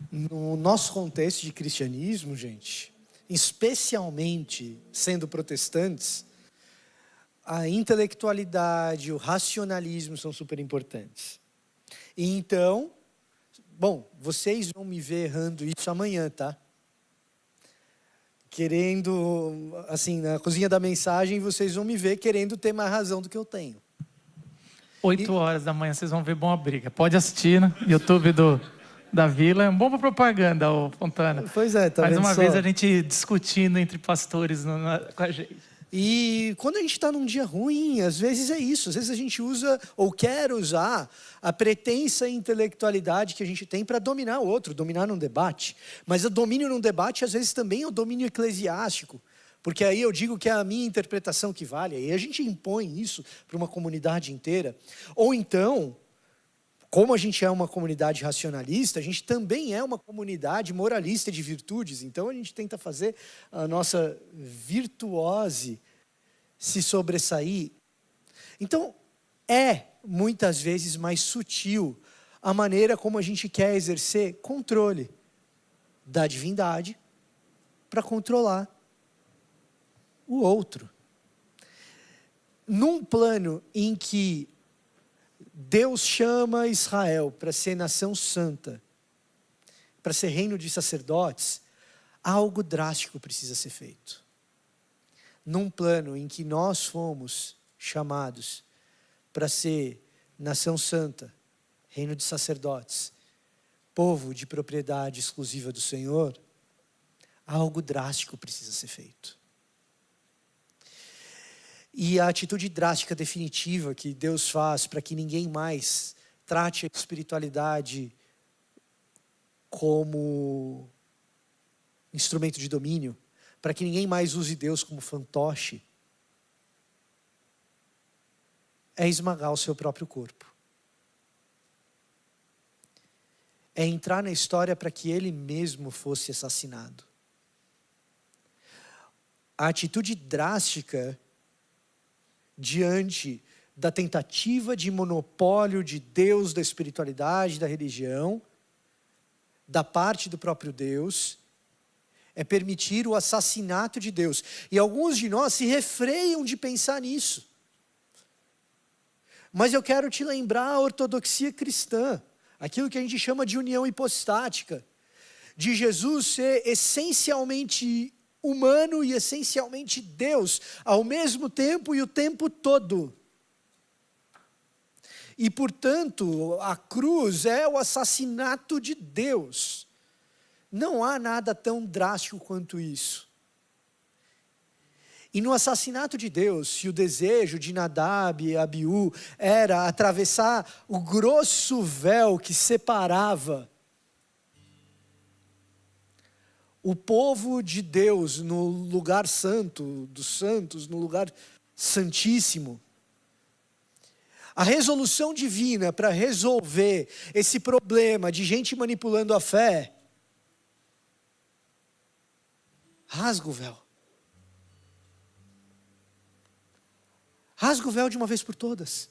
No nosso contexto de cristianismo, gente, especialmente sendo protestantes, a intelectualidade, o racionalismo são super importantes. E então, bom, vocês vão me ver errando isso amanhã, tá? Querendo, assim, na cozinha da mensagem, vocês vão me ver querendo ter mais razão do que eu tenho. 8 horas da manhã, vocês vão ver Boa Briga. Pode assistir no YouTube da Vila. É uma boa propaganda, Fontana. Pois é, tá Mais vendo uma só? vez a gente discutindo entre pastores com a gente. E quando a gente está num dia ruim, às vezes é isso. Às vezes a gente usa ou quer usar a pretensa intelectualidade que a gente tem para dominar o outro, dominar num debate. Mas o domínio num debate, às vezes, também é o domínio eclesiástico. Porque aí eu digo que é a minha interpretação que vale. Aí a gente impõe isso para uma comunidade inteira. Ou então, como a gente é uma comunidade racionalista, a gente também é uma comunidade moralista de virtudes. Então a gente tenta fazer a nossa virtuose se sobressair. Então muitas vezes mais sutil a maneira como a gente quer exercer controle da divindade para controlar o outro. Num plano em que Deus chama Israel para ser nação santa, para ser reino de sacerdotes, algo drástico precisa ser feito. Num plano em que nós fomos chamados para ser nação santa, reino de sacerdotes, povo de propriedade exclusiva do Senhor, algo drástico precisa ser feito. E a atitude drástica definitiva que Deus faz para que ninguém mais trate a espiritualidade como instrumento de domínio, para que ninguém mais use Deus como fantoche, é esmagar o seu próprio corpo. É entrar na história para que ele mesmo fosse assassinado. A atitude drástica diante da tentativa de monopólio de Deus, da espiritualidade, da religião, da parte do próprio Deus, é permitir o assassinato de Deus. E alguns de nós se refreiam de pensar nisso. Mas eu quero te lembrar a ortodoxia cristã, aquilo que a gente chama de união hipostática, de Jesus ser essencialmente humano e essencialmente Deus, ao mesmo tempo e o tempo todo. E, portanto, a cruz é o assassinato de Deus. Não há nada tão drástico quanto isso. E no assassinato de Deus, se o desejo de Nadab e Abiú era atravessar o grosso véu que separava o povo de Deus no lugar santo dos santos, no lugar santíssimo, a resolução divina para resolver esse problema de gente manipulando a fé, rasga o véu. Rasga o véu de uma vez por todas.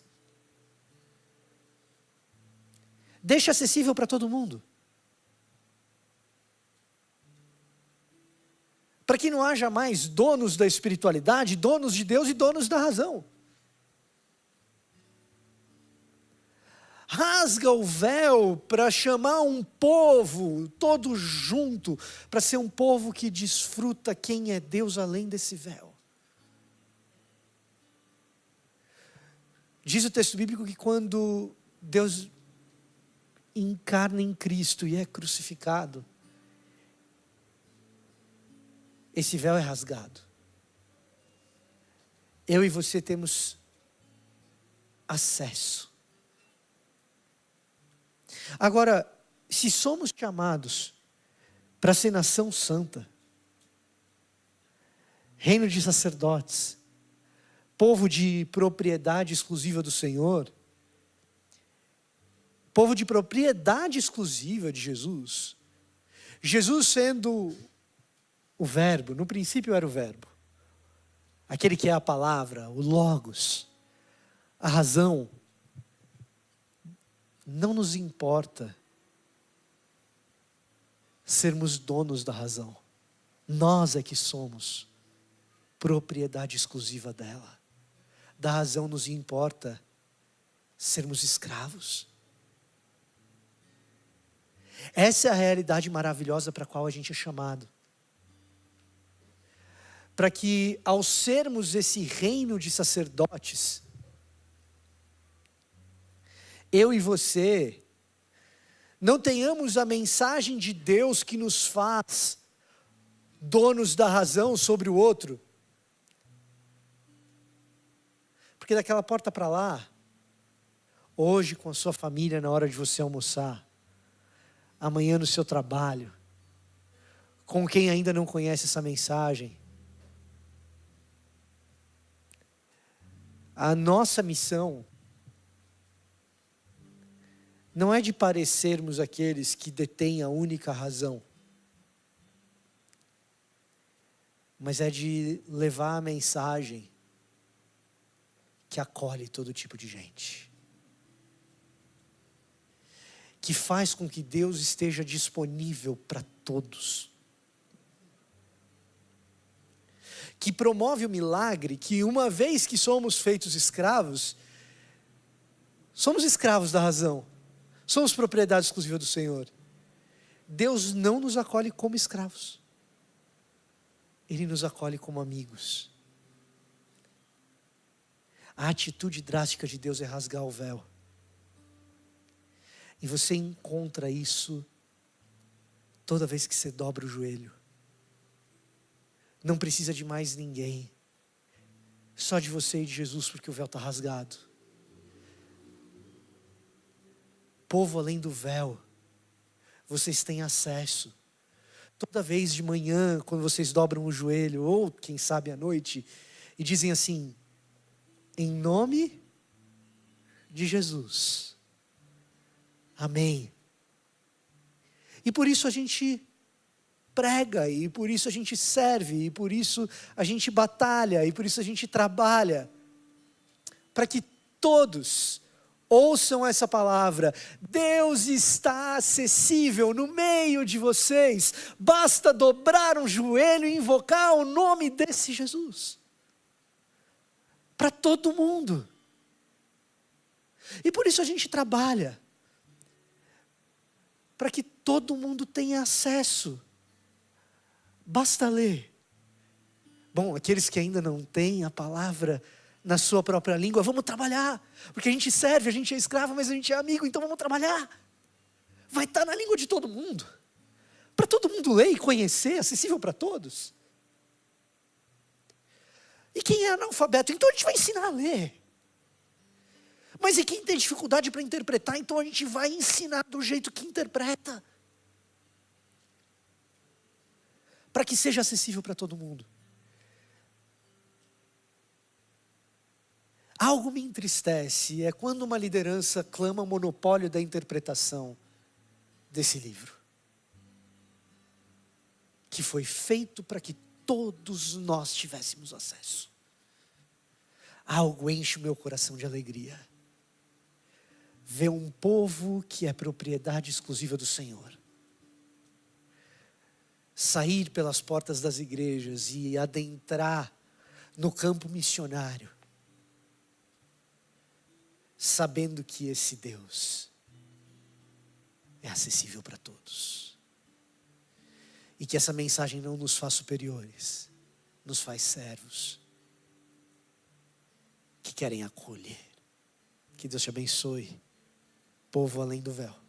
Deixa acessível para todo mundo. Para que não haja mais donos da espiritualidade, donos de Deus e donos da razão. Rasga o véu para chamar um povo todo junto, para ser um povo que desfruta quem é Deus além desse véu. Diz o texto bíblico que quando Deus encarna em Cristo e é crucificado, esse véu é rasgado. Eu e você temos acesso. Agora, se somos chamados para ser nação santa, reino de sacerdotes, povo de propriedade exclusiva do Senhor, povo de propriedade exclusiva de Jesus, Jesus sendo o verbo, no princípio era o verbo, aquele que é a palavra, o logos, a razão. Não nos importa sermos donos da razão. Nós é que somos propriedade exclusiva dela. Da razão nos importa sermos escravos. Essa é a realidade maravilhosa para a qual a gente é chamado. Para que, ao sermos esse reino de sacerdotes, eu e você não tenhamos a mensagem de Deus que nos faz donos da razão sobre o outro. Porque daquela porta para lá, hoje com a sua família na hora de você almoçar, amanhã no seu trabalho, com quem ainda não conhece essa mensagem, a nossa missão não é de parecermos aqueles que detêm a única razão, mas é de levar a mensagem que acolhe todo tipo de gente, que faz com que Deus esteja disponível para todos, que promove o milagre, que uma vez que somos feitos escravos, somos escravos da razão, somos propriedade exclusiva do Senhor. Deus não nos acolhe como escravos, Ele nos acolhe como amigos. A atitude drástica de Deus é rasgar o véu. E você encontra isso toda vez que você dobra o joelho. Não precisa de mais ninguém. Só de você e de Jesus, porque o véu está rasgado. Povo além do véu, vocês têm acesso. Toda vez de manhã, quando vocês dobram o joelho, ou quem sabe à noite, e dizem assim: em nome de Jesus. Amém. E por isso a gente prega, e por isso a gente serve, e por isso a gente batalha, e por isso a gente trabalha, para que todos ouçam essa palavra. Deus está acessível no meio de vocês, basta dobrar um joelho e invocar o nome desse Jesus, para todo mundo. E por isso a gente trabalha, para que todo mundo tenha acesso. Basta ler. Bom, aqueles que ainda não têm a palavra na sua própria língua, vamos trabalhar, porque a gente serve, a gente é escravo, mas a gente é amigo, então vamos trabalhar. Vai estar na língua de todo mundo, para todo mundo ler e conhecer, acessível para todos. E quem é analfabeto, então a gente vai ensinar a ler. Mas e quem tem dificuldade para interpretar, então a gente vai ensinar do jeito que interpreta, para que seja acessível para todo mundo. Algo me entristece, é quando uma liderança clama o monopólio da interpretação desse livro, que foi feito para que todos nós tivéssemos acesso. Algo enche o meu coração de alegria. Ver um povo que é propriedade exclusiva do Senhor sair pelas portas das igrejas e adentrar no campo missionário, sabendo que esse Deus é acessível para todos. E que essa mensagem não nos faz superiores, nos faz servos que querem acolher. Que Deus te abençoe, povo além do véu.